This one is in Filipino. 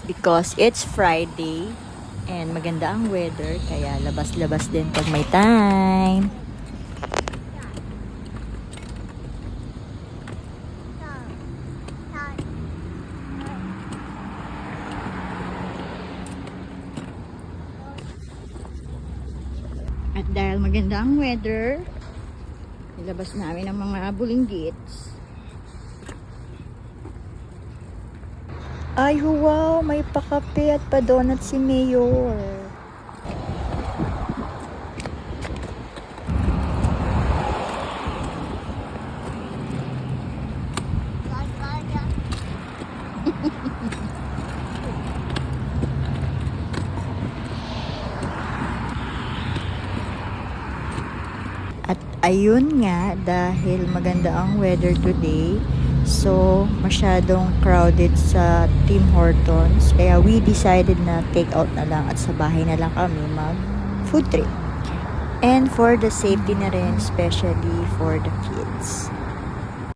because it's Friday and maganda ang weather kaya labas-labas din pag may time. At dahil maganda ang weather, ilabas namin ang mga bulinggits. Ay, wow! May pakape at pa-donut si Mayor. At ayun nga, dahil maganda ang weather today, so masyadong crowded sa Tim Hortons. Kaya we decided na take out na lang at sa bahay na lang kami mag food trip. And for the safety na rin, especially for the kids.